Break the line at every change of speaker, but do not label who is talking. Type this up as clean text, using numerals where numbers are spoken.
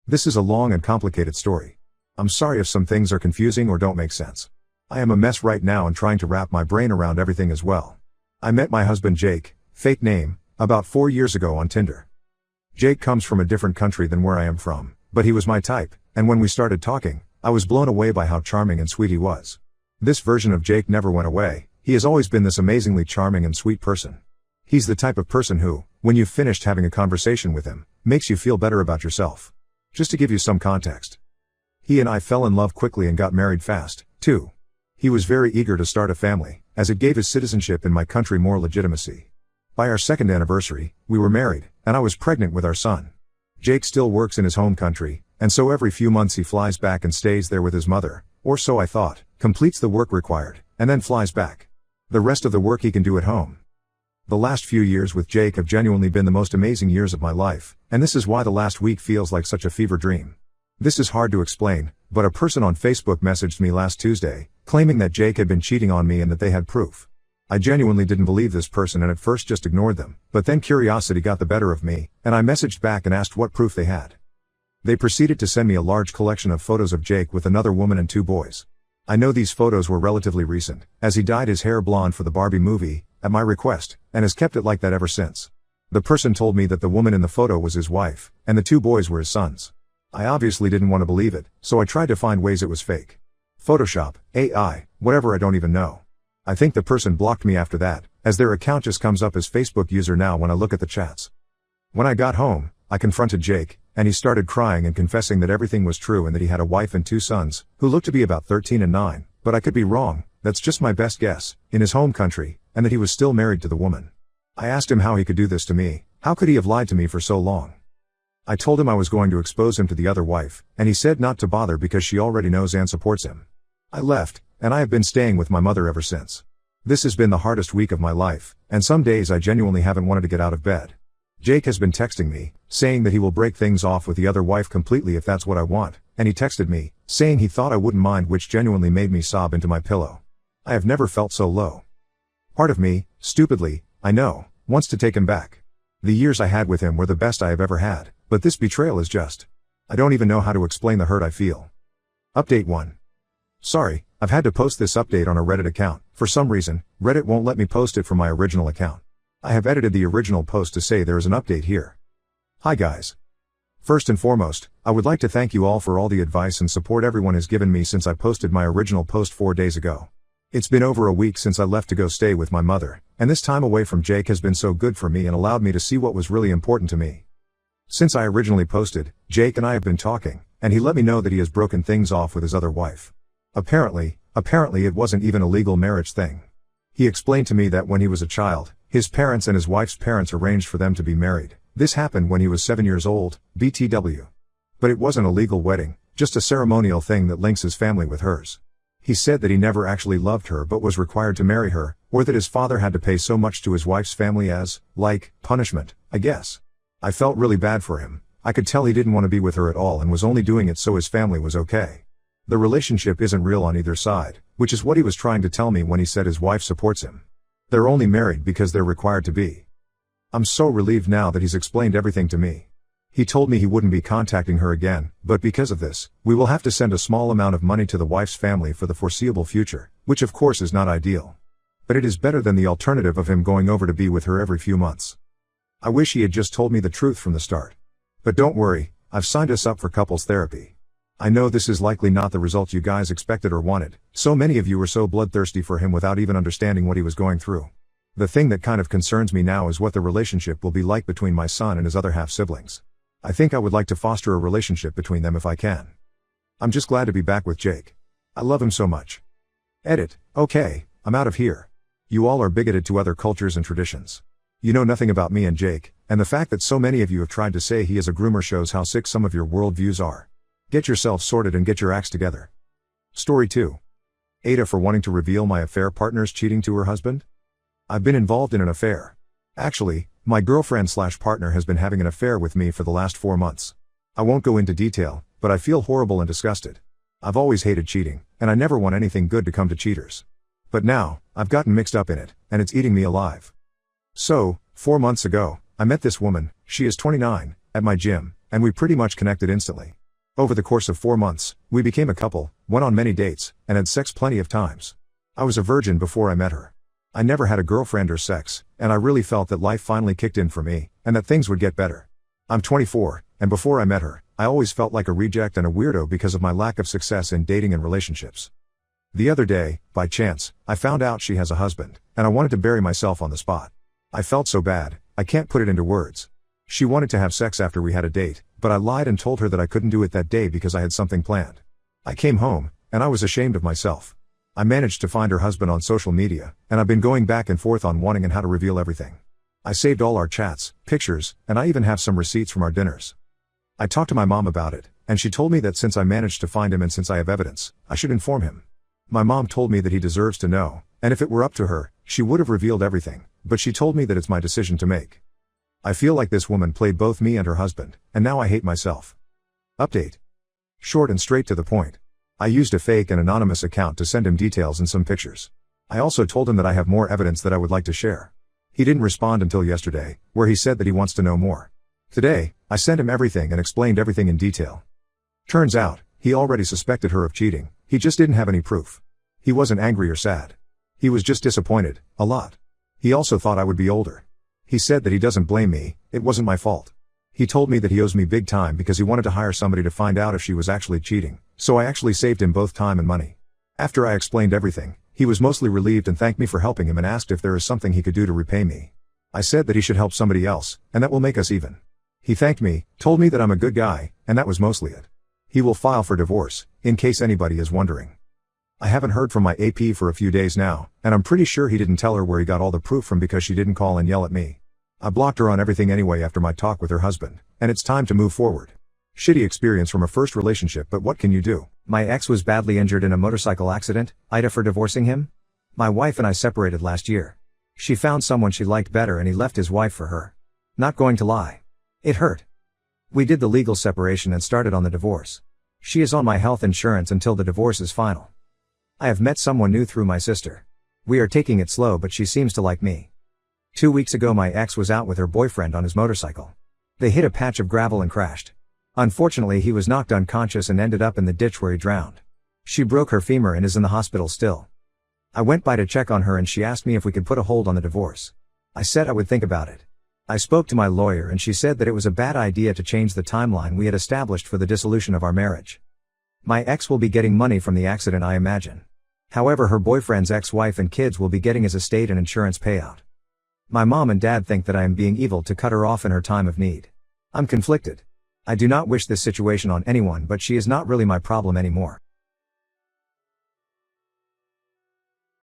This is a long and complicated story. I'm sorry if some things are confusing or don't make sense. I am a mess right now and trying to wrap my brain around everything as well. I met my husband Jake, fake name, about 4 years ago on Tinder. Jake comes from a different country than where I am from, but he was my type, and when we started talking, I was blown away by how charming and sweet he was. This version of Jake never went away. He has always been this amazingly charming and sweet person. He's the type of person who, when you've finished having a conversation with him, makes you feel better about yourself. Just to give you some context. He and I fell in love quickly and got married fast, too. He was very eager to start a family, as it gave his citizenship in my country more legitimacy. By our second anniversary, we were married, and I was pregnant with our son. Jake still works in his home country, and so every few months he flies back and stays there with his mother, or so I thought, completes the work required, and then flies back. The rest of the work he can do at home. The last few years with Jake have genuinely been the most amazing years of my life, and this is why the last week feels like such a fever dream. This is hard to explain, but a person on Facebook messaged me last Tuesday, claiming that Jake had been cheating on me and that they had proof. I genuinely didn't believe this person and at first just ignored them, but then curiosity got the better of me, and I messaged back and asked what proof they had. They proceeded to send me a large collection of photos of Jake with another woman and 2 boys. I know these photos were relatively recent, as he dyed his hair blonde for the Barbie movie, at my request, and has kept it like that ever since. The person told me that the woman in the photo was his wife, and the 2 boys were his sons. I obviously didn't want to believe it, so I tried to find ways it was fake. Photoshop, AI, whatever, I don't even know. I think the person blocked me after that, as their account just comes up as Facebook user now when I look at the chats. When I got home, I confronted Jake, and he started crying and confessing that everything was true and that he had a wife and 2 sons, who looked to be about 13 and 9, but I could be wrong, that's just my best guess, in his home country, and that he was still married to the woman. I asked him how he could do this to me, how could he have lied to me for so long? I told him I was going to expose him to the other wife, and he said not to bother because she already knows and supports him. I left, and I have been staying with my mother ever since. This has been the hardest week of my life, and some days I genuinely haven't wanted to get out of bed. Jake has been texting me, saying that he will break things off with the other wife completely if that's what I want, and he texted me, saying he thought I wouldn't mind, which genuinely made me sob into my pillow. I have never felt so low. Part of me, stupidly, I know, wants to take him back. The years I had with him were the best I have ever had, but this betrayal is just... I don't even know how to explain the hurt I feel. Update 1. Sorry, I've had to post this update on a Reddit account. For some reason, Reddit won't let me post it from my original account. I have edited the original post to say there is an update here. Hi guys. First and foremost, I would like to thank you all for all the advice and support everyone has given me since I posted my original post 4 days ago. It's been over a week since I left to go stay with my mother, and this time away from Jake has been so good for me and allowed me to see what was really important to me. Since I originally posted, Jake and I have been talking, and he let me know that he has broken things off with his other wife. Apparently it wasn't even a legal marriage thing. He explained to me that when he was a child, his parents and his wife's parents arranged for them to be married. This happened when he was 7 years old, BTW. But it wasn't a legal wedding, just a ceremonial thing that links his family with hers. He said that he never actually loved her but was required to marry her, or that his father had to pay so much to his wife's family as, like, punishment, I guess. I felt really bad for him. I could tell he didn't want to be with her at all and was only doing it so his family was okay. The relationship isn't real on either side, which is what he was trying to tell me when he said his wife supports him. They're only married because they're required to be. I'm so relieved now that he's explained everything to me. He told me he wouldn't be contacting her again, but because of this, we will have to send a small amount of money to the wife's family for the foreseeable future, which of course is not ideal. But it is better than the alternative of him going over to be with her every few months. I wish he had just told me the truth from the start. But don't worry, I've signed us up for couples therapy. I know this is likely not the result you guys expected or wanted. So many of you were so bloodthirsty for him without even understanding what he was going through. The thing that kind of concerns me now is what the relationship will be like between my son and his other half siblings. I think I would like to foster a relationship between them if I can. I'm just glad to be back with Jake. I love him so much. Edit. Okay, I'm out of here. You all are bigoted to other cultures and traditions. You know nothing about me and Jake, and the fact that so many of you have tried to say he is a groomer shows how sick some of your worldviews are. Get yourself sorted and get your acts together. Story 2. Ada for wanting to reveal my affair partner's cheating to her husband? I've been involved in an affair. Actually, my girlfriend/partner has been having an affair with me for the last 4 months. I won't go into detail, but I feel horrible and disgusted. I've always hated cheating, and I never want anything good to come to cheaters. But now, I've gotten mixed up in it, and it's eating me alive. So, 4 months ago, I met this woman. She is 29, at my gym, and we pretty much connected instantly. Over the course of 4 months, we became a couple, went on many dates, and had sex plenty of times. I was a virgin before I met her. I never had a girlfriend or sex, and I really felt that life finally kicked in for me, and that things would get better. I'm 24, and before I met her, I always felt like a reject and a weirdo because of my lack of success in dating and relationships. The other day, by chance, I found out she has a husband, and I wanted to bury myself on the spot. I felt so bad, I can't put it into words. She wanted to have sex after we had a date, but I lied and told her that I couldn't do it that day because I had something planned. I came home, and I was ashamed of myself. I managed to find her husband on social media, and I've been going back and forth on wanting and how to reveal everything. I saved all our chats, pictures, and I even have some receipts from our dinners. I talked to my mom about it, and she told me that since I managed to find him and since I have evidence, I should inform him. My mom told me that he deserves to know, and if it were up to her, she would have revealed everything, but she told me that it's my decision to make. I feel like this woman played both me and her husband, and now I hate myself. Update. Short and straight to the point. I used a fake and anonymous account to send him details and some pictures. I also told him that I have more evidence that I would like to share. He didn't respond until yesterday, where he said that he wants to know more. Today, I sent him everything and explained everything in detail. Turns out, he already suspected her of cheating, he just didn't have any proof. He wasn't angry or sad. He was just disappointed, a lot. He also thought I would be older. He said that he doesn't blame me, it wasn't my fault. He told me that he owes me big time because he wanted to hire somebody to find out if she was actually cheating, so I actually saved him both time and money. After I explained everything, he was mostly relieved and thanked me for helping him and asked if there is something he could do to repay me. I said that he should help somebody else, and that will make us even. He thanked me, told me that I'm a good guy, and that was mostly it. He will file for divorce, in case anybody is wondering. I haven't heard from my AP for a few days now, and I'm pretty sure he didn't tell her where he got all the proof from because she didn't call and yell at me. I blocked her on everything anyway after my talk with her husband, and it's time to move forward. Shitty experience from a first relationship, but what can you do?
My ex was badly injured in a motorcycle accident. Ida for divorcing him? My wife and I separated last year. She found someone she liked better and he left his wife for her. Not going to lie. It hurt. We did the legal separation and started on the divorce. She is on my health insurance until the divorce is final. I have met someone new through my sister. We are taking it slow, but she seems to like me. 2 weeks ago my ex was out with her boyfriend on his motorcycle. They hit a patch of gravel and crashed. Unfortunately he was knocked unconscious and ended up in the ditch where he drowned. She broke her femur and is in the hospital still. I went by to check on her and she asked me if we could put a hold on the divorce. I said I would think about it. I spoke to my lawyer and she said that it was a bad idea to change the timeline we had established for the dissolution of our marriage. My ex will be getting money from the accident, I imagine. However, her boyfriend's ex-wife and kids will be getting his estate and insurance payout. My mom and dad think that I am being evil to cut her off in her time of need. I'm conflicted. I do not wish this situation on anyone, but she is not really my problem anymore.